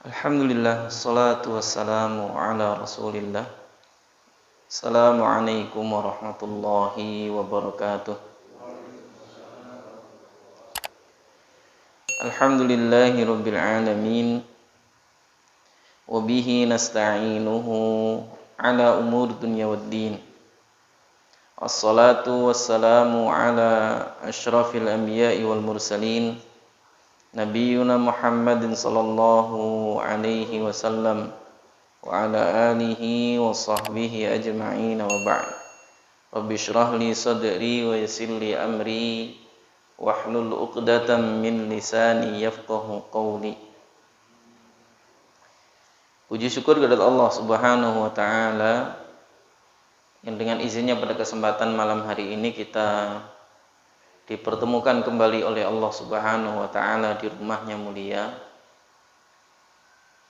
Alhamdulillah, salatu wassalamu ala rasulillah. Assalamualaikum warahmatullahi wabarakatuh. Alhamdulillahi rabbil alamin. Wabihi nasta'inuhu ala umur dunya waddin. Assalatu wassalamu ala ashrafil anbiya'i wal mursalin, Nabiyyuna Muhammadin sallallahu alaihi wasallam wa ala alihi wa sahbihi ajma'in wa ba'd. Rabbi shrah li sadri wa yassir li amri wahlul 'uqdatam min lisani yafqahu qawli. Puji syukur kepada Allah Subhanahu wa taala yang dengan izinnya pada kesempatan malam hari ini kita dipertemukan kembali oleh Allah Subhanahu wa taala di rumahnya mulia,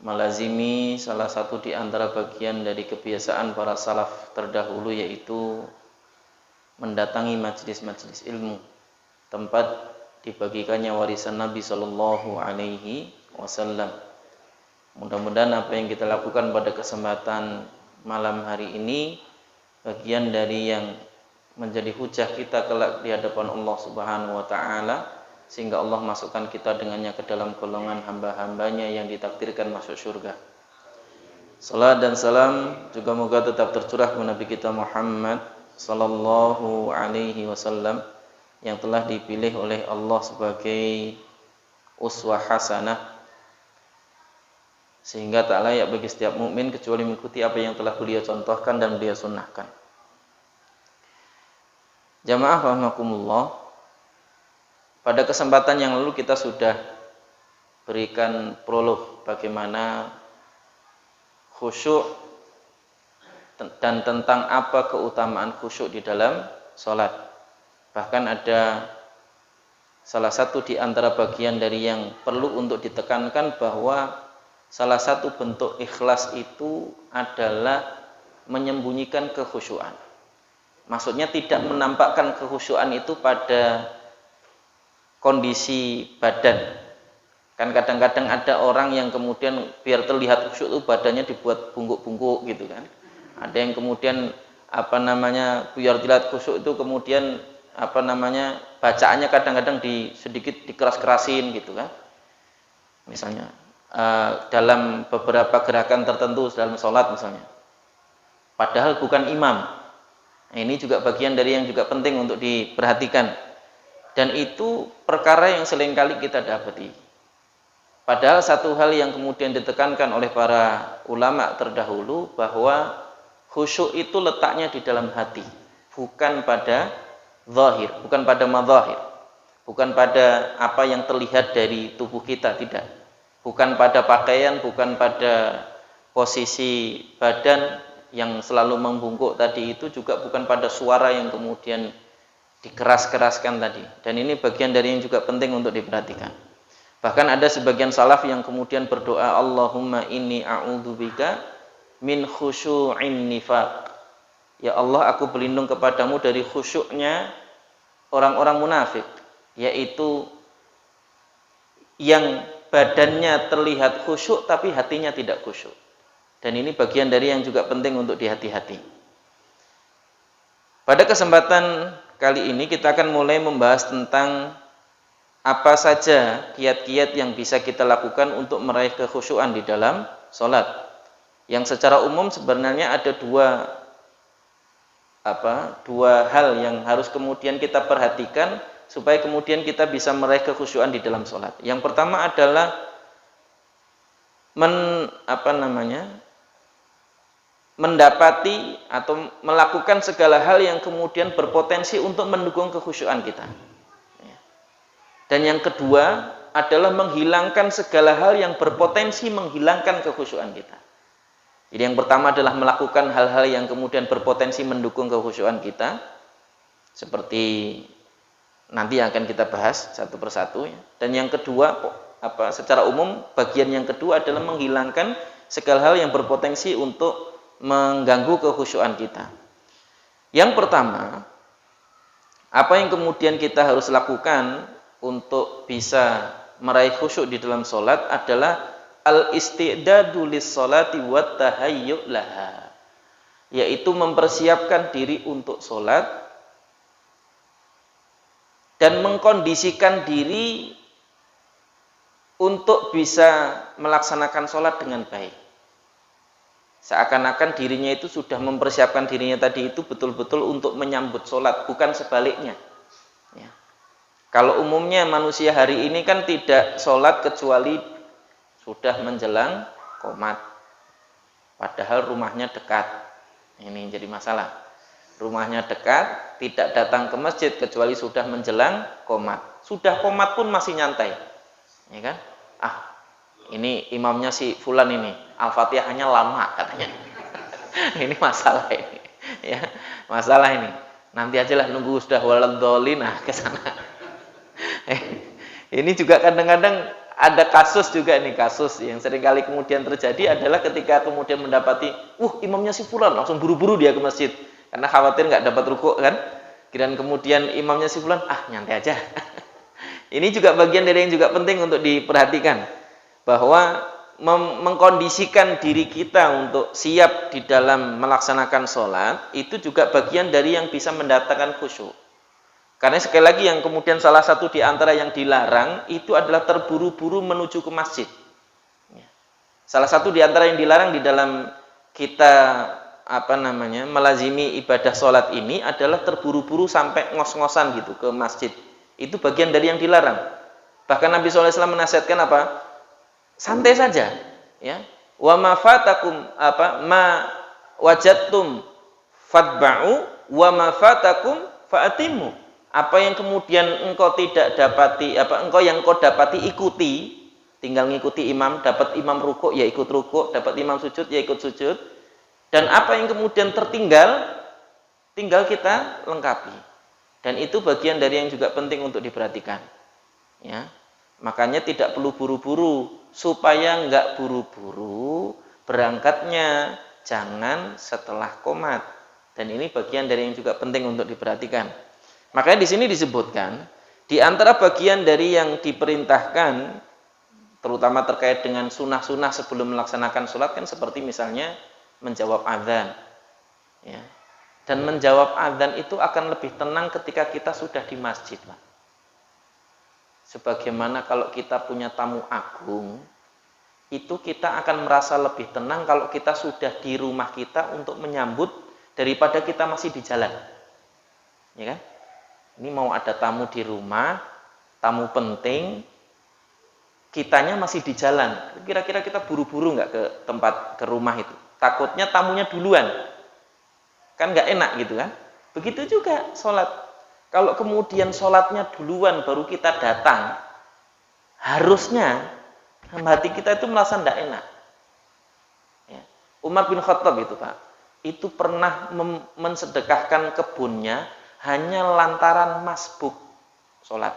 melazimi salah satu di antara bagian dari kebiasaan para salaf terdahulu, yaitu mendatangi majelis-majelis ilmu, tempat dibagikannya warisan Nabi Sallallahu Alaihi Wasallam. Mudah-mudahan apa yang kita lakukan pada kesempatan malam hari ini bagian dari yang menjadi hujah kita kelak di hadapan Allah Subhanahu wa taala, sehingga Allah masukkan kita dengannya ke dalam golongan hamba-hambanya yang ditakdirkan masuk surga. Salat dan salam juga moga tetap tercurah kepada Nabi kita Muhammad sallallahu alaihi wasallam yang telah dipilih oleh Allah sebagai uswah hasanah, sehingga tak layak bagi setiap mukmin kecuali mengikuti apa yang telah beliau contohkan dan beliau sunnahkan. Jamaah rahimakumullah, pada kesempatan yang lalu kita sudah berikan prolog bagaimana khusyuk dan tentang apa keutamaan khusyuk di dalam sholat. Bahkan ada salah satu di antara bagian dari yang perlu untuk ditekankan bahwa salah satu bentuk ikhlas itu adalah menyembunyikan kekhusyuan. Maksudnya tidak menampakkan kekhusyuan itu pada kondisi badan. Kan kadang-kadang ada orang yang kemudian biar terlihat khusyuk itu badannya dibuat bungkuk-bungkuk gitu kan. Ada yang kemudian biar terlihat khusyuk itu kemudian bacaannya kadang-kadang sedikit dikeras-kerasin gitu kan. Misalnya dalam beberapa gerakan tertentu dalam sholat misalnya. Padahal bukan imam. Ini juga bagian dari yang juga penting untuk diperhatikan. Dan itu perkara yang seringkali kita dapati. Padahal satu hal yang kemudian ditekankan oleh para ulama terdahulu, bahwa khusyuk itu letaknya di dalam hati, bukan pada zahir, bukan pada madzahir, bukan pada apa yang terlihat dari tubuh kita, tidak. Bukan pada pakaian, bukan pada posisi badan yang selalu membungkuk tadi, itu juga bukan pada suara yang kemudian dikeras-keraskan tadi. Dan ini bagian dari yang juga penting untuk diperhatikan. Bahkan ada sebagian salaf yang kemudian berdoa, Allahumma inni a'udzubika min khusyu'in nifaq. Ya Allah, aku berlindung kepadamu dari khusyuknya orang-orang munafik, yaitu yang badannya terlihat khusyuk tapi hatinya tidak khusyuk. Dan ini bagian dari yang juga penting untuk dihati-hati. Pada kesempatan kali ini kita akan mulai membahas tentang apa saja kiat-kiat yang bisa kita lakukan untuk meraih kekhusyuan di dalam sholat. Yang secara umum sebenarnya ada dua hal yang harus kemudian kita perhatikan supaya kemudian kita bisa meraih kekhusyuan di dalam sholat. Yang pertama adalah mendapati atau melakukan segala hal yang kemudian berpotensi untuk mendukung kekhusyuan kita. Dan yang kedua adalah menghilangkan segala hal yang berpotensi menghilangkan kekhusyuan kita. Jadi yang pertama adalah melakukan hal-hal yang kemudian berpotensi mendukung kekhusyuan kita, seperti nanti yang akan kita bahas satu persatu. Dan yang kedua, secara umum bagian yang kedua adalah menghilangkan segala hal yang berpotensi untuk mengganggu kekhusyuan kita. Yang pertama, apa yang kemudian kita harus lakukan untuk bisa meraih khusyuk di dalam sholat adalah al-istidadu lis-sholati wat tahayyu laha, yaitu mempersiapkan diri untuk sholat dan mengkondisikan diri untuk bisa melaksanakan sholat dengan baik. Seakan-akan dirinya itu sudah mempersiapkan dirinya tadi itu betul-betul untuk menyambut sholat, bukan sebaliknya. Ya. Kalau umumnya manusia hari ini kan tidak sholat kecuali sudah menjelang qomat, padahal rumahnya dekat. Ini jadi masalah. Rumahnya dekat, tidak datang ke masjid kecuali sudah menjelang qomat. Sudah qomat pun masih nyantai, ya kan? Ini imamnya si fulan ini, Al-Fatihahnya lama katanya. Ini masalah ini, ya masalah ini. Nanti aja lah nunggu sudah waladhdallin, ke sana. Ini juga kadang-kadang ada kasus juga nih, kasus yang seringkali kemudian terjadi adalah ketika kemudian mendapati, imamnya si fulan, langsung buru-buru dia ke masjid karena khawatir nggak dapat rukuk kan. Dan kemudian imamnya si fulan, nyantai aja. Ini juga bagian dari yang juga penting untuk diperhatikan, bahwa mengkondisikan diri kita untuk siap di dalam melaksanakan sholat itu juga bagian dari yang bisa mendatangkan khusyuk. Karena sekali lagi yang kemudian salah satu di antara yang dilarang itu adalah terburu-buru menuju ke masjid. Salah satu di antara yang dilarang di dalam kita melazimi ibadah sholat ini adalah terburu-buru sampai ngos-ngosan gitu ke masjid. Itu bagian dari yang dilarang. Bahkan Nabi SAW menasihatkan apa? Santai saja, ya. Wa ma fatakum ma wajadtum fatba'u wa ma fatakum fa'atimu. Apa yang kemudian engkau tidak dapati, yang kau dapati ikuti, tinggal ngikuti imam, dapat imam rukuk ya ikut rukuk, dapat imam sujud ya ikut sujud. Dan apa yang kemudian tertinggal, tinggal kita lengkapi. Dan itu bagian dari yang juga penting untuk diperhatikan. Ya. Makanya tidak perlu buru-buru, supaya enggak buru-buru berangkatnya jangan setelah qomat. Dan ini bagian dari yang juga penting untuk diperhatikan. Makanya di sini disebutkan di antara bagian dari yang diperintahkan, terutama terkait dengan sunnah-sunnah sebelum melaksanakan sholat kan seperti misalnya menjawab azan, ya. Dan menjawab azan itu akan lebih tenang ketika kita sudah di masjid, Pak. Sebagaimana kalau kita punya tamu agung, itu kita akan merasa lebih tenang kalau kita sudah di rumah kita untuk menyambut daripada kita masih di jalan, ya kan? Ini mau ada tamu di rumah, tamu penting, kitanya masih di jalan. Kira-kira kita buru-buru nggak ke rumah itu? Takutnya tamunya duluan, kan nggak enak gitu kan? Begitu juga sholat. Kalau kemudian sholatnya duluan baru kita datang, harusnya hati kita itu merasa nggak enak. Ya. Umar bin Khattab itu Pak, itu pernah mensedekahkan kebunnya hanya lantaran masbuk sholat.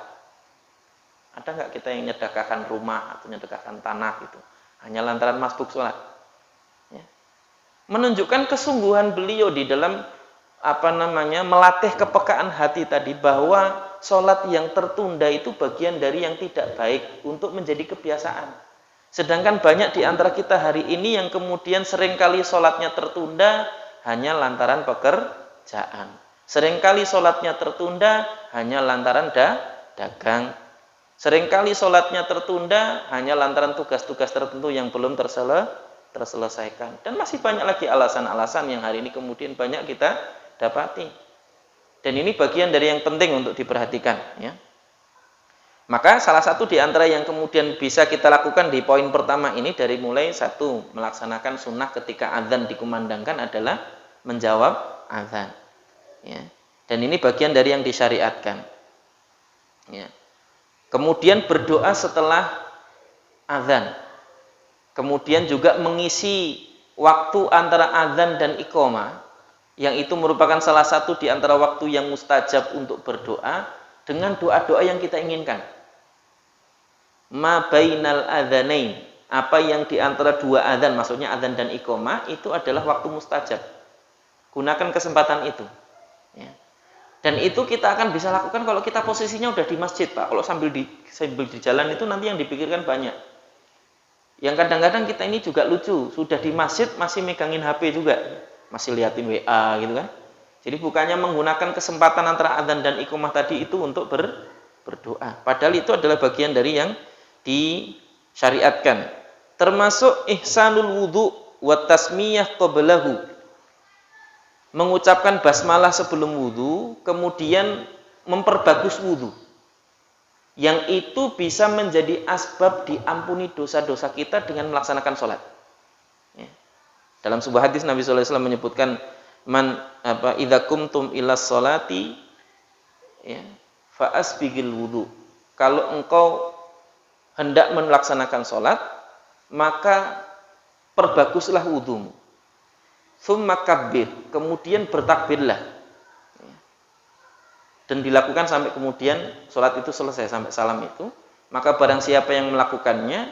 Ada nggak kita yang menyedekahkan rumah atau menyedekahkan tanah gitu hanya lantaran masbuk sholat? Ya. Menunjukkan kesungguhan beliau di dalam melatih kepekaan hati tadi, bahwa sholat yang tertunda itu bagian dari yang tidak baik untuk menjadi kebiasaan. Sedangkan banyak di antara kita hari ini yang kemudian seringkali sholatnya tertunda hanya lantaran pekerjaan. Seringkali sholatnya tertunda hanya lantaran dagang. Seringkali sholatnya tertunda hanya lantaran tugas-tugas tertentu yang belum terselesaikan. Dan masih banyak lagi alasan-alasan yang hari ini kemudian banyak kita dapati. Dan ini bagian dari yang penting untuk diperhatikan. Ya. Maka salah satu di antara yang kemudian bisa kita lakukan di poin pertama ini, dari mulai satu, melaksanakan sunnah ketika azan dikumandangkan adalah menjawab azan. Ya. Dan ini bagian dari yang disyariatkan. Ya. Kemudian berdoa setelah azan. Kemudian juga mengisi waktu antara azan dan iqamah, yang itu merupakan salah satu di antara waktu yang mustajab untuk berdoa, dengan doa-doa yang kita inginkan. Ma bainal adzanain, apa yang di antara dua azan, maksudnya azan dan iqamah, itu adalah waktu mustajab. Gunakan kesempatan itu. Ya. Dan itu kita akan bisa lakukan kalau kita posisinya udah di masjid, Pak. Kalau sambil di jalan itu nanti yang dipikirkan banyak. Yang kadang-kadang kita ini juga lucu, sudah di masjid masih megangin HP juga, masih liatin WA gitu kan. Jadi bukannya menggunakan kesempatan antara adzan dan iqamah tadi itu untuk berdoa. Padahal itu adalah bagian dari yang disyariatkan. Termasuk ihsanul wudu wa tasmiyah qablahu. Mengucapkan basmalah sebelum wudu, kemudian memperbagus wudu. Yang itu bisa menjadi asbab diampuni dosa-dosa kita dengan melaksanakan sholat. Ya. Dalam sebuah hadis Nabi SAW menyebutkan idza kumtum ilas sholati ya, fa asbigil wudu. Kalau engkau hendak melaksanakan sholat, maka perbaguslah wudumu. Tsumma kabbir, kemudian bertakbirlah. Dan dilakukan sampai kemudian sholat itu selesai sampai salam itu, maka barang siapa yang melakukannya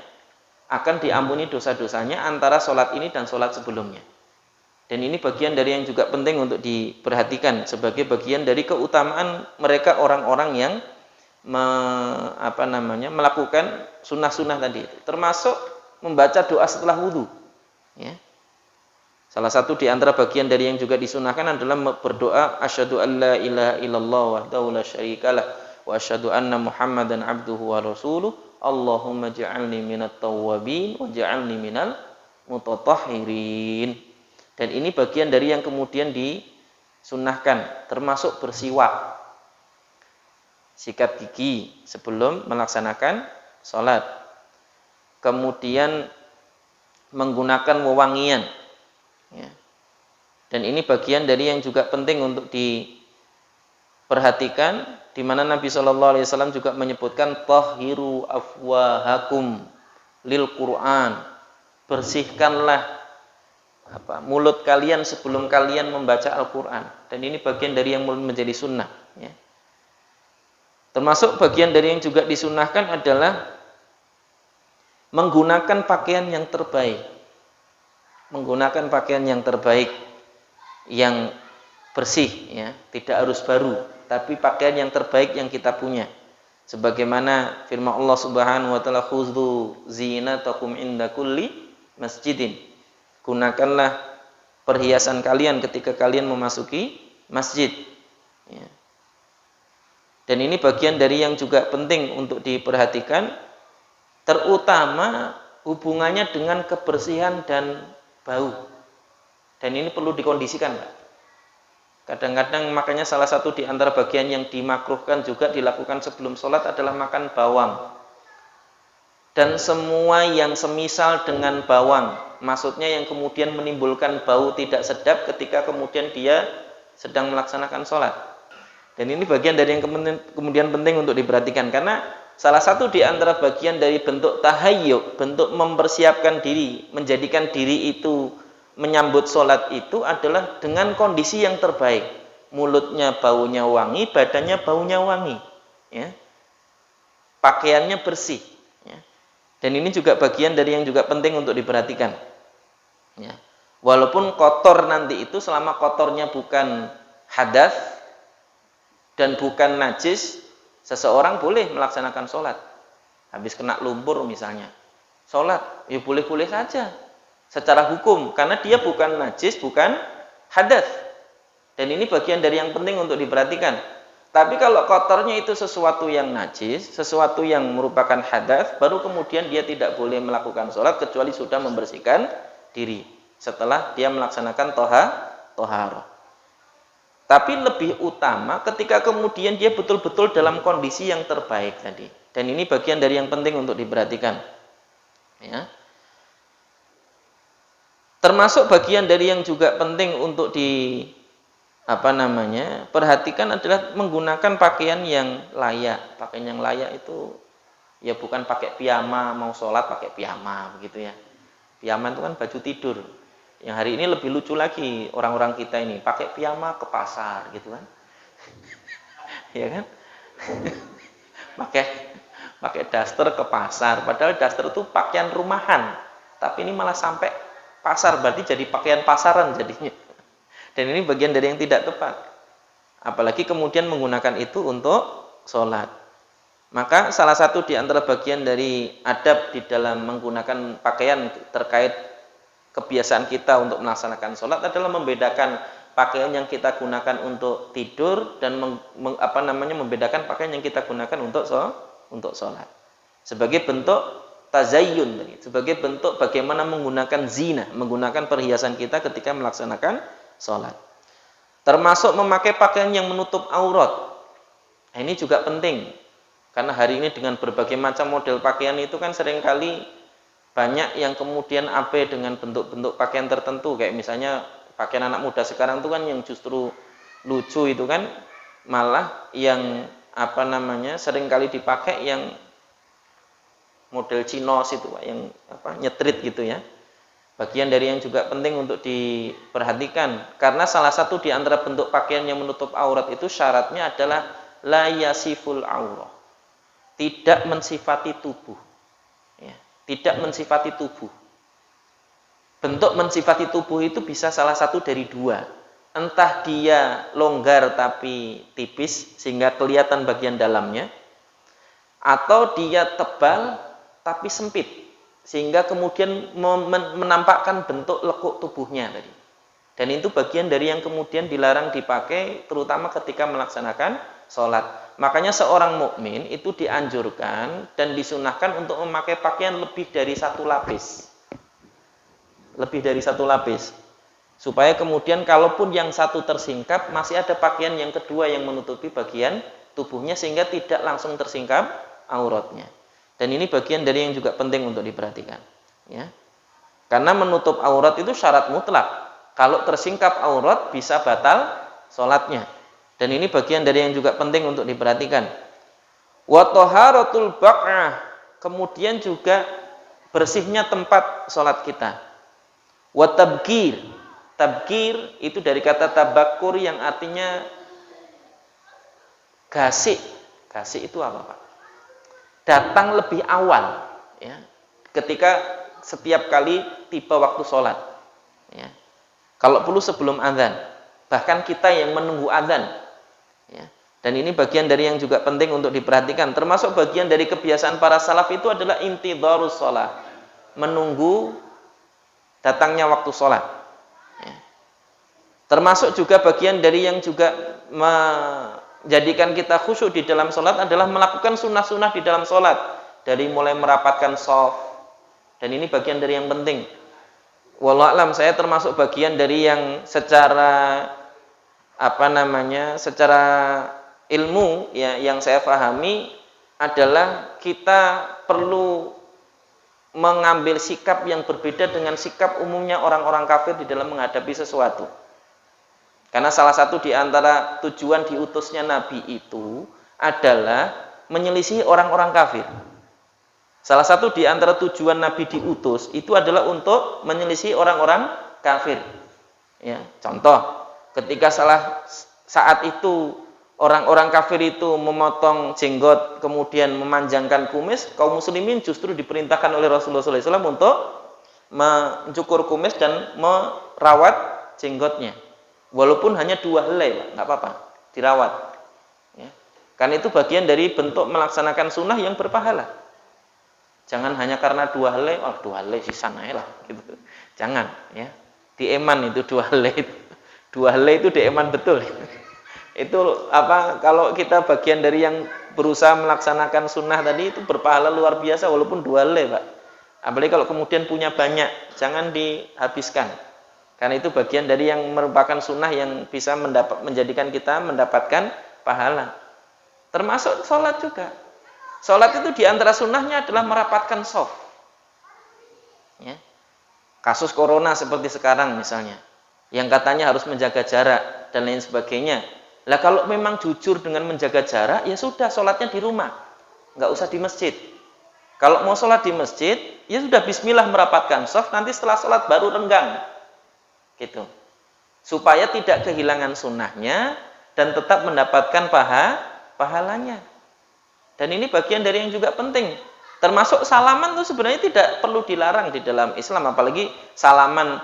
akan diampuni dosa-dosanya antara sholat ini dan sholat sebelumnya. Dan ini bagian dari yang juga penting untuk diperhatikan sebagai bagian dari keutamaan mereka orang-orang yang melakukan sunnah-sunnah tadi itu, termasuk membaca doa setelah wudhu. Ya. Salah satu di antara bagian dari yang juga disunahkan adalah berdoa asyhadu an la ilaha illallah wahdahu la syarikalah wa asyhadu anna muhammadan abduhu wa rasuluh Allahumma ja'alni minat tawwabin wa ja'alni minal mutatahhirin. Dan ini bagian dari yang kemudian disunahkan, termasuk bersiwak, sikat gigi sebelum melaksanakan sholat, kemudian menggunakan wewangian. Ya. Dan ini bagian dari yang juga penting untuk diperhatikan, di mana Nabi SAW juga menyebutkan tahhiru afwahakum lil Quran, bersihkanlah mulut kalian sebelum kalian membaca Al-Quran. Dan ini bagian dari yang menjadi sunnah. Ya. Termasuk bagian dari yang juga disunnahkan adalah menggunakan pakaian yang terbaik. Menggunakan pakaian yang terbaik, yang bersih, ya, tidak harus baru, tapi pakaian yang terbaik yang kita punya. Sebagaimana firman Allah Subhanahu wa taala, khudzu zinatakum inda kulli masjidin. Gunakanlah perhiasan kalian ketika kalian memasuki masjid. Ya. Dan ini bagian dari yang juga penting untuk diperhatikan, terutama hubungannya dengan kebersihan dan bau. Dan ini perlu dikondisikan, Pak. Kadang-kadang makanya salah satu di antara bagian yang dimakruhkan juga dilakukan sebelum sholat adalah makan bawang. Dan semua yang semisal dengan bawang, maksudnya yang kemudian menimbulkan bau tidak sedap ketika kemudian dia sedang melaksanakan sholat. Dan ini bagian dari yang kemudian penting untuk diperhatikan, karena salah satu di antara bagian dari bentuk tahayyub, bentuk mempersiapkan diri, menjadikan diri itu menyambut sholat itu adalah dengan kondisi yang terbaik. Mulutnya baunya wangi, badannya baunya wangi. Ya. Pakaiannya bersih. Ya. Dan ini juga bagian dari yang juga penting untuk diperhatikan. Ya. Walaupun kotor nanti itu, selama kotornya bukan hadas dan bukan najis, seseorang boleh melaksanakan sholat. Habis kena lumpur misalnya, sholat, ya boleh-boleh saja secara hukum, karena dia bukan najis, bukan hadas. Dan ini bagian dari yang penting untuk diperhatikan. Tapi kalau kotornya itu sesuatu yang najis, sesuatu yang merupakan hadas, baru kemudian dia tidak boleh melakukan sholat kecuali sudah membersihkan diri setelah dia melaksanakan toharah. Tapi lebih utama ketika kemudian dia betul-betul dalam kondisi yang terbaik tadi. Dan ini bagian dari yang penting untuk diperhatikan. Ya. Termasuk bagian dari yang juga penting untuk perhatikan adalah menggunakan pakaian yang layak. Pakaian yang layak itu ya bukan pakai piyama, mau sholat pakai piyama begitu ya. Piyama itu kan baju tidur. Yang hari ini lebih lucu lagi orang-orang kita ini pakai piyama ke pasar gitu kan. Ya kan? pakai daster ke pasar, padahal daster itu pakaian rumahan. Tapi ini malah sampai pasar, berarti jadi pakaian pasaran jadinya. Dan ini bagian dari yang tidak tepat. Apalagi kemudian menggunakan itu untuk sholat. Maka salah satu di antara bagian dari adab di dalam menggunakan pakaian terkait kebiasaan kita untuk melaksanakan sholat adalah membedakan pakaian yang kita gunakan untuk tidur dan membedakan pakaian yang kita gunakan untuk sholat. Sebagai bentuk tazayyun, sebagai bentuk bagaimana menggunakan zina, menggunakan perhiasan kita ketika melaksanakan sholat. Termasuk memakai pakaian yang menutup aurat. Nah, ini juga penting. Karena hari ini dengan berbagai macam model pakaian itu kan seringkali banyak yang kemudian abe dengan bentuk-bentuk pakaian tertentu. Kayak misalnya pakaian anak muda sekarang itu kan yang justru lucu itu kan malah yang seringkali dipakai yang model chinos itu, yang nyetrit gitu ya. Bagian dari yang juga penting untuk diperhatikan. Karena salah satu di antara bentuk pakaian yang menutup aurat itu syaratnya adalah la yasiful aurah. Tidak mensifati tubuh, ya, tidak mensifati tubuh. Bentuk mensifati tubuh itu bisa salah satu dari dua. Entah dia longgar tapi tipis sehingga kelihatan bagian dalamnya, atau dia tebal tapi sempit sehingga kemudian menampakkan bentuk lekuk tubuhnya tadi. Dan itu bagian dari yang kemudian dilarang dipakai terutama ketika melaksanakan sholat. Makanya seorang mukmin itu dianjurkan dan disunahkan untuk memakai pakaian lebih dari satu lapis. Lebih dari satu lapis. Supaya kemudian kalaupun yang satu tersingkap, masih ada pakaian yang kedua yang menutupi bagian tubuhnya sehingga tidak langsung tersingkap auratnya. Dan ini bagian dari yang juga penting untuk diperhatikan. Ya. Karena menutup aurat itu syarat mutlak. Kalau tersingkap aurat bisa batal sholatnya. Dan ini bagian dari yang juga penting untuk diperhatikan. Wa taharatul baq'ah, kemudian juga bersihnya tempat sholat kita. Wa tabgir, tabgir itu dari kata tabakur yang artinya gasik. Gasik itu apa, Pak? Datang lebih awal, ya. Ketika setiap kali tiba waktu sholat, ya. Kalau perlu sebelum azan, bahkan kita yang menunggu azan. Ya. Dan ini bagian dari yang juga penting untuk diperhatikan. Termasuk bagian dari kebiasaan para salaf itu adalah intidharus sholat, menunggu datangnya waktu sholat. Ya. Termasuk juga bagian dari yang juga menjadikan kita khusyuk di dalam sholat adalah melakukan sunnah-sunnah di dalam sholat. Dari mulai merapatkan shaf. Dan ini bagian dari yang penting. Wallahu a'lam, saya termasuk bagian dari yang secara secara ilmu ya, yang saya pahami adalah kita perlu mengambil sikap yang berbeda dengan sikap umumnya orang-orang kafir di dalam menghadapi sesuatu. Karena salah satu di antara tujuan diutusnya Nabi itu adalah menyelisih orang-orang kafir. Salah satu di antara tujuan Nabi diutus itu adalah untuk menyelisih orang-orang kafir. Ya, contoh, ketika saat itu orang-orang kafir itu memotong jenggot kemudian memanjangkan kumis, kaum muslimin justru diperintahkan oleh Rasulullah SAW untuk mencukur kumis dan merawat jenggotnya. Walaupun hanya 2 helai, Pak, nggak apa-apa, dirawat. Ya. Karena itu bagian dari bentuk melaksanakan sunnah yang berpahala. Jangan hanya karena 2 helai, 2 helai sisa lah, gitu. Jangan, ya. Dieman itu 2 helai itu. 2 helai itu dieman betul. Itu kalau kita bagian dari yang berusaha melaksanakan sunnah tadi itu berpahala luar biasa walaupun 2 helai, Pak. Apalagi kalau kemudian punya banyak, jangan dihabiskan. Karena itu bagian dari yang merupakan sunnah yang bisa menjadikan kita mendapatkan pahala. Termasuk sholat juga. Sholat itu diantara sunnahnya adalah merapatkan shaf. Ya. Kasus corona seperti sekarang misalnya, yang katanya harus menjaga jarak dan lain sebagainya. Lah kalau memang jujur dengan menjaga jarak, ya sudah sholatnya di rumah, nggak usah di masjid. Kalau mau sholat di masjid, ya sudah bismillah merapatkan shaf, nanti setelah sholat baru renggang, gitu. Supaya tidak kehilangan sunnahnya dan tetap mendapatkan pahalanya. Dan ini bagian dari yang juga penting. Termasuk salaman itu sebenarnya tidak perlu dilarang di dalam Islam, apalagi salaman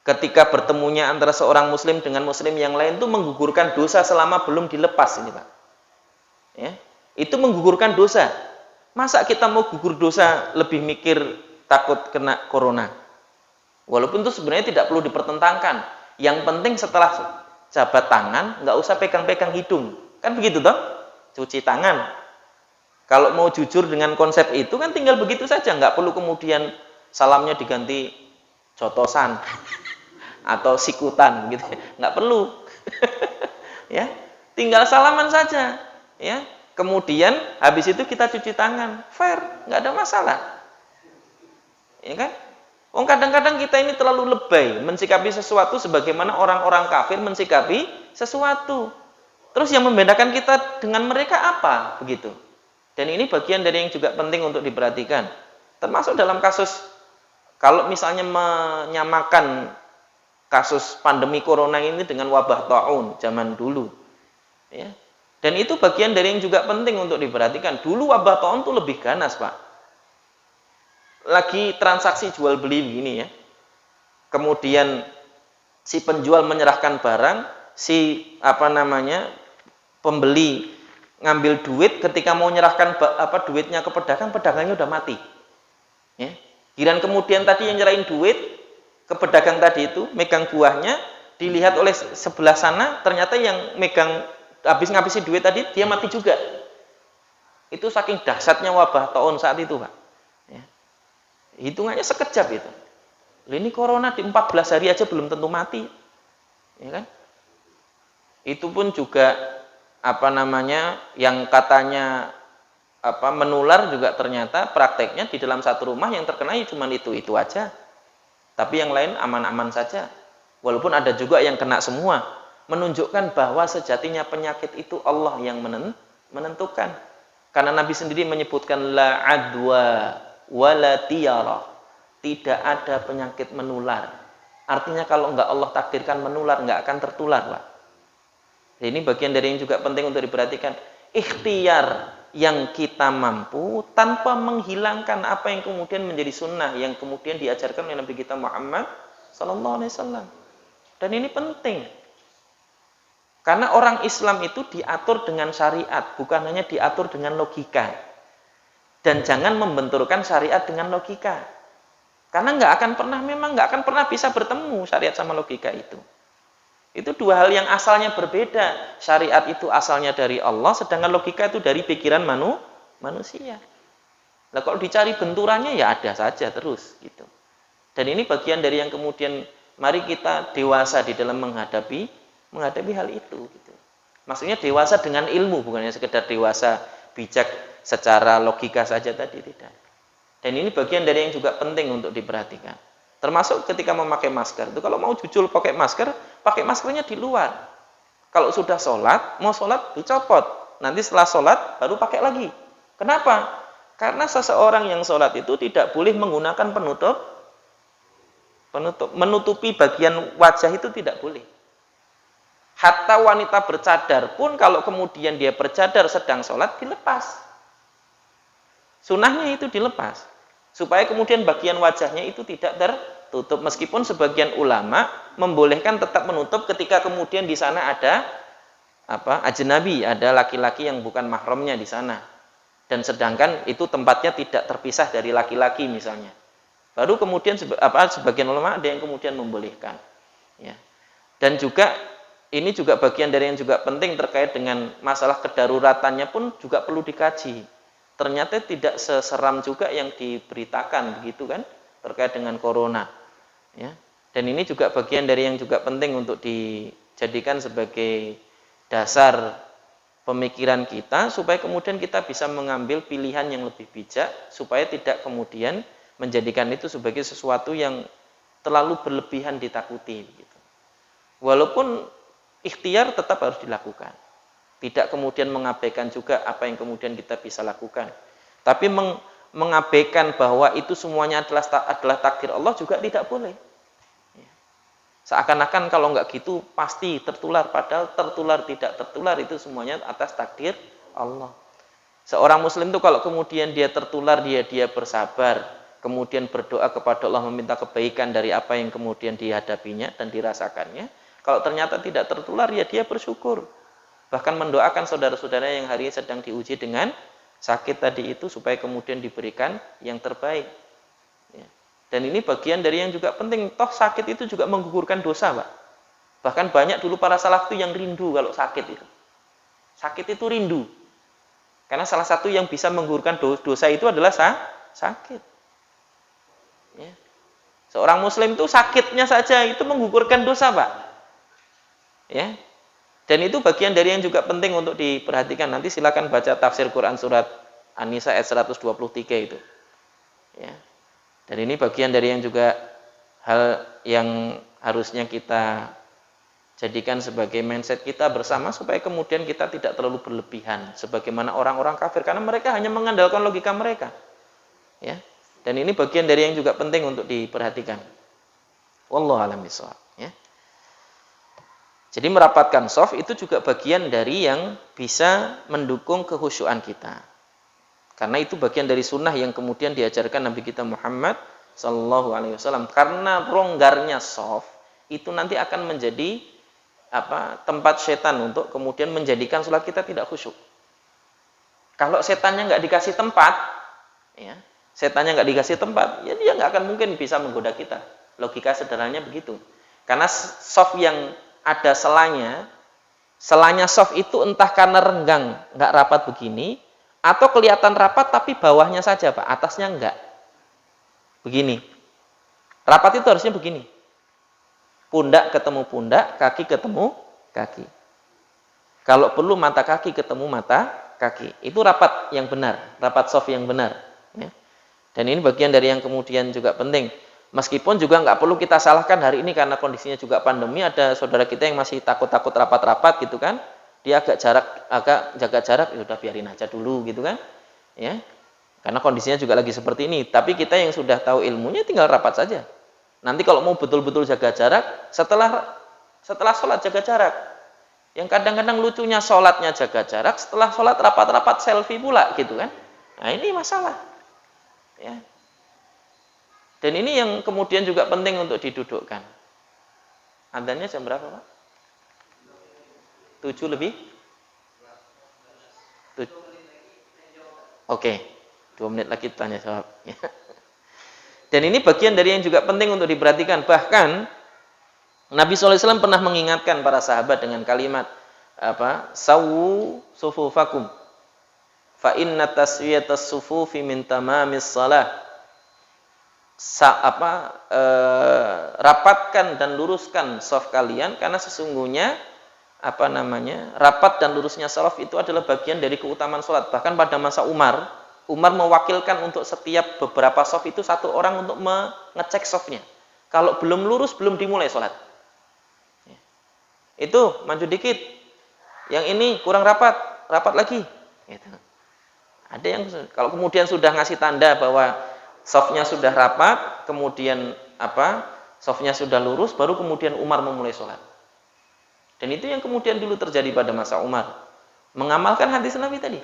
ketika bertemunya antara seorang muslim dengan muslim yang lain itu menggugurkan dosa selama belum dilepas ini, Pak. Ya. Itu menggugurkan dosa. Masa kita mau gugur dosa lebih mikir takut kena corona? Walaupun itu sebenarnya tidak perlu dipertentangkan. Yang penting setelah jabat tangan, nggak usah pegang-pegang hidung. Kan begitu toh? Cuci tangan. Kalau mau jujur dengan konsep itu kan tinggal begitu saja. Nggak perlu kemudian salamnya diganti jotosan atau sikutan gitu. Nggak perlu. Ya, tinggal salaman saja. Ya, kemudian habis itu kita cuci tangan. Fair, nggak ada masalah. Ya kan? Kadang-kadang kita ini terlalu lebay mensikapi sesuatu sebagaimana orang-orang kafir mensikapi sesuatu. Terus yang membedakan kita dengan mereka apa? Begitu. Dan ini bagian dari yang juga penting untuk diperhatikan. Termasuk dalam kasus, kalau misalnya menyamakan kasus pandemi corona ini dengan wabah taun zaman dulu. Ya. Dan itu bagian dari yang juga penting untuk diperhatikan. Dulu wabah taun itu lebih ganas, Pak. Lagi transaksi jual beli begini ya. Kemudian si penjual menyerahkan barang, si pembeli ngambil duit, ketika mau menyerahkan duitnya ke pedagang, pedagangnya udah mati. Ya. Giliran kemudian tadi yang nyerahin duit ke pedagang tadi itu, megang buahnya, dilihat oleh sebelah sana, ternyata yang megang habis ngabisin duit tadi, dia mati juga. Itu saking dahsyatnya wabah taun saat itu, Pak. Hitungannya sekejap itu. Ini corona di 14 hari aja belum tentu mati. Ya kan? Itu pun juga yang katanya menular juga ternyata prakteknya di dalam satu rumah yang terkena cuma itu aja. Tapi yang lain aman-aman saja. Walaupun ada juga yang kena semua, menunjukkan bahwa sejatinya penyakit itu Allah yang menentukan. Karena Nabi sendiri menyebutkan la adwa wala tiyara, tidak ada penyakit menular. Artinya kalau enggak Allah takdirkan menular, enggak akan tertular, Pak. Ini bagian dari yang juga penting untuk diperhatikan. Ikhtiar yang kita mampu tanpa menghilangkan apa yang kemudian menjadi sunnah yang kemudian diajarkan oleh Nabi kita Muhammad sallallahu alaihi wasallam. Dan ini penting. Karena orang Islam itu diatur dengan syariat, bukan hanya diatur dengan logika. Dan jangan membenturkan syariat dengan logika. Karena nggak akan pernah bisa bertemu syariat sama logika itu. Itu dua hal yang asalnya berbeda. Syariat itu asalnya dari Allah, sedangkan logika itu dari pikiran manusia. Nah, kalau dicari benturannya ya ada saja terus gitu. Dan ini bagian dari yang kemudian mari kita dewasa di dalam menghadapi hal itu gitu. Maksudnya dewasa dengan ilmu, bukannya sekedar dewasa bijak secara logika saja tadi, tidak. Dan ini bagian dari yang juga penting untuk diperhatikan. Termasuk ketika memakai masker. Itu kalau mau jujur pakai maskernya di luar. Kalau sudah mau sholat dicopot. Nanti setelah sholat baru pakai lagi. Kenapa? Karena seseorang yang sholat itu tidak boleh menggunakan menutupi bagian wajah itu tidak boleh. Hatta wanita bercadar pun kalau kemudian dia bercadar sedang sholat dilepas. Sunnahnya itu dilepas. Supaya kemudian bagian wajahnya itu tidak tertutup. Meskipun sebagian ulama membolehkan tetap menutup ketika kemudian di sana ada ajnabi, ada laki-laki yang bukan mahramnya di sana. Dan sedangkan itu tempatnya tidak terpisah dari laki-laki misalnya. Baru kemudian sebagian ulama ada yang kemudian membolehkan. Ya. Dan juga ini juga bagian dari yang juga penting terkait dengan masalah kedaruratannya pun juga perlu dikaji. Ternyata tidak seseram juga yang diberitakan begitu kan terkait dengan corona. Ya. Dan ini juga bagian dari yang juga penting untuk dijadikan sebagai dasar pemikiran kita supaya kemudian kita bisa mengambil pilihan yang lebih bijak supaya tidak kemudian menjadikan itu sebagai sesuatu yang terlalu berlebihan ditakuti gitu. Walaupun ikhtiar tetap harus dilakukan. Tidak kemudian mengabaikan juga apa yang kemudian kita bisa lakukan. Tapi mengabaikan bahwa itu semuanya adalah takdir Allah juga tidak boleh. Seakan-akan kalau nggak gitu pasti tertular. Padahal tertular tidak tertular itu semuanya atas takdir Allah. Seorang muslim itu kalau kemudian dia tertular, dia bersabar. Kemudian berdoa kepada Allah meminta kebaikan dari apa yang kemudian dihadapinya dan dirasakannya. Kalau ternyata tidak tertular ya dia bersyukur. bahkan mendoakan saudara-saudara yang hari ini sedang diuji dengan sakit tadi itu supaya kemudian diberikan yang terbaik. Ya. Dan ini bagian dari yang juga penting. Toh sakit itu juga menggugurkan dosa, Pak. Bahkan banyak dulu para salaf itu yang rindu kalau sakit itu. Sakit itu rindu. Karena salah satu yang bisa menggugurkan dosa itu adalah sakit. Ya. Seorang muslim itu sakitnya saja itu menggugurkan dosa, Pak. Ya. Dan itu bagian dari yang juga penting untuk diperhatikan. Nanti silakan baca tafsir Quran surat An-Nisa ayat 123 itu. Ya. Dan ini bagian dari yang juga hal yang harusnya kita jadikan sebagai mindset kita bersama supaya kemudian kita tidak terlalu berlebihan sebagaimana orang-orang kafir karena mereka hanya mengandalkan logika mereka. Ya. Dan ini bagian dari yang juga penting untuk diperhatikan. Wallahu a'lam bishawab, ya. Jadi merapatkan shaf itu juga bagian dari yang bisa mendukung kehusyuan kita. Karena itu bagian dari sunnah yang kemudian diajarkan Nabi kita Muhammad Sallallahu Alaihi Wasallam. Karena longgarnya shaf itu nanti akan menjadi tempat setan untuk kemudian menjadikan sholat kita tidak khusyuk. Kalau setannya nggak dikasih tempat, ya, setannya nggak dikasih tempat, ya dia nggak akan mungkin bisa menggoda kita. Logika sederhananya begitu. Karena shaf yang ada selanya shaf itu entah karena renggang, nggak rapat begini, atau kelihatan rapat tapi bawahnya saja, Pak, atasnya enggak. Begini. Rapat itu harusnya begini. Pundak ketemu pundak, kaki ketemu kaki. Kalau perlu mata kaki ketemu mata kaki. Itu rapat yang benar, rapat shaf yang benar. Ya. Dan ini bagian dari yang kemudian juga penting. Meskipun juga nggak perlu kita salahkan hari ini karena kondisinya juga pandemi, ada saudara kita yang masih takut-takut rapat-rapat gitu kan. Dia agak jaga jarak, ya udah biarin aja dulu gitu kan. Ya. Karena kondisinya juga lagi seperti ini. Tapi kita yang sudah tahu ilmunya tinggal rapat saja. Nanti kalau mau betul-betul jaga jarak, setelah sholat jaga jarak. Yang kadang-kadang lucunya sholatnya jaga jarak, setelah sholat rapat-rapat selfie pula gitu kan. Nah ini masalah. Ya. Dan ini yang kemudian juga penting untuk didudukkan. Adzannya jam berapa, Pak? 7 lebih? Oke, 2 menit lagi tanya jawab. Dan ini bagian dari yang juga penting untuk diperhatikan. Bahkan Nabi SAW pernah mengingatkan para sahabat dengan kalimat sawu sufufakum fa inna taswiyatas sufufi min tamamis shalah. Rapatkan dan luruskan shaf kalian karena sesungguhnya rapat dan lurusnya shaf itu adalah bagian dari keutamaan sholat. Bahkan pada masa Umar mewakilkan untuk setiap beberapa shaf itu satu orang untuk mengecek shafnya. Kalau belum lurus belum dimulai sholat. Itu maju dikit, yang ini kurang rapat lagi. Gitu. Ada yang kalau kemudian sudah ngasih tanda bahwa shafnya sudah rapat, kemudian shafnya sudah lurus, baru kemudian Umar memulai sholat. Dan itu yang kemudian dulu terjadi pada masa Umar, mengamalkan hadis Nabi tadi.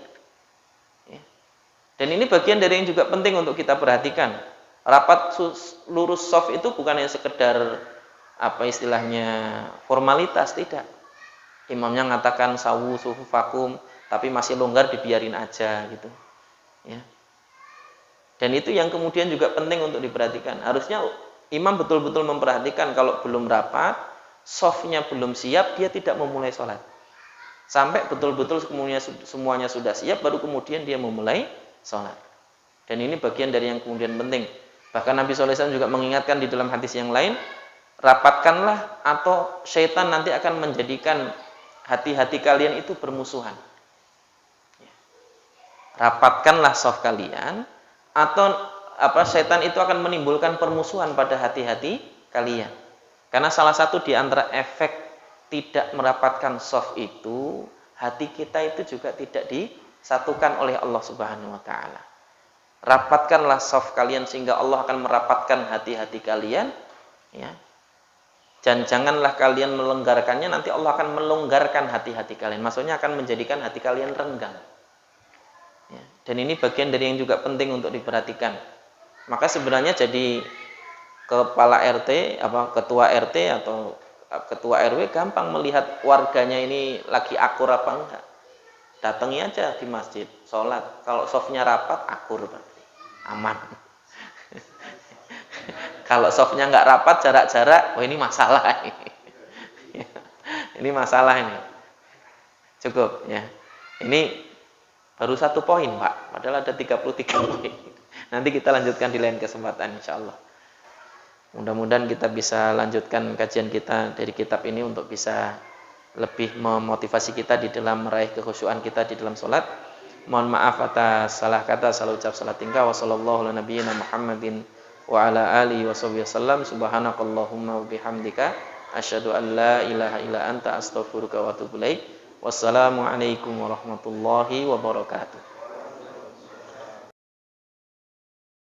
Dan ini bagian dari yang juga penting untuk kita perhatikan. Rapat lurus shaf itu bukan hanya sekedar istilahnya formalitas, tidak. Imamnya mengatakan sawu sufufakum, tapi masih longgar dibiarin aja gitu. Ya. Dan itu yang kemudian juga penting untuk diperhatikan. Harusnya imam betul-betul memperhatikan kalau belum rapat, shafnya belum siap, dia tidak memulai sholat. Sampai betul-betul semuanya sudah siap, baru kemudian dia memulai sholat. Dan ini bagian dari yang kemudian penting. Bahkan Nabi SAW juga mengingatkan di dalam hadis yang lain, rapatkanlah atau syaitan nanti akan menjadikan hati-hati kalian itu bermusuhan. Rapatkanlah shaf kalian, atau syaitan itu akan menimbulkan permusuhan pada hati-hati kalian. Karena salah satu di antara efek tidak merapatkan shaf itu, hati kita itu juga tidak disatukan oleh Allah Subhanahu wa taala. Rapatkanlah shaf kalian sehingga Allah akan merapatkan hati-hati kalian, ya. Dan janganlah kalian melonggarkannya, nanti Allah akan melonggarkan hati-hati kalian. Maksudnya akan menjadikan hati kalian renggang. Ya. Dan ini bagian dari yang juga penting untuk diperhatikan. Maka sebenarnya jadi kepala RT, ketua RT atau ketua RW gampang melihat warganya ini lagi akur apa enggak. Datangi aja di masjid, sholat. Kalau softnya rapat, akur berarti aman. Kalau softnya nggak rapat, jarak-jarak, oh ini masalah ini. Ini masalah ini. Cukup ya. Ini baru 1 poin Pak, padahal ada 33 poin. Nanti kita lanjutkan di lain kesempatan insya Allah. Mudah-mudahan kita bisa lanjutkan kajian kita dari kitab ini untuk bisa lebih memotivasi kita di dalam meraih kekhusyuan kita di dalam sholat. Mohon maaf atas salah kata, salah ucap, salah tingkah. Wassallallahu ala nabiyyina Muhammadin wa ala alihi wasallam. Subhanakallahumma wa bihamdika asyhadu an la ilaha illa anta astaghfiruka wa atubu ilaik. Wassalamualaikum warahmatullahi wabarakatuh.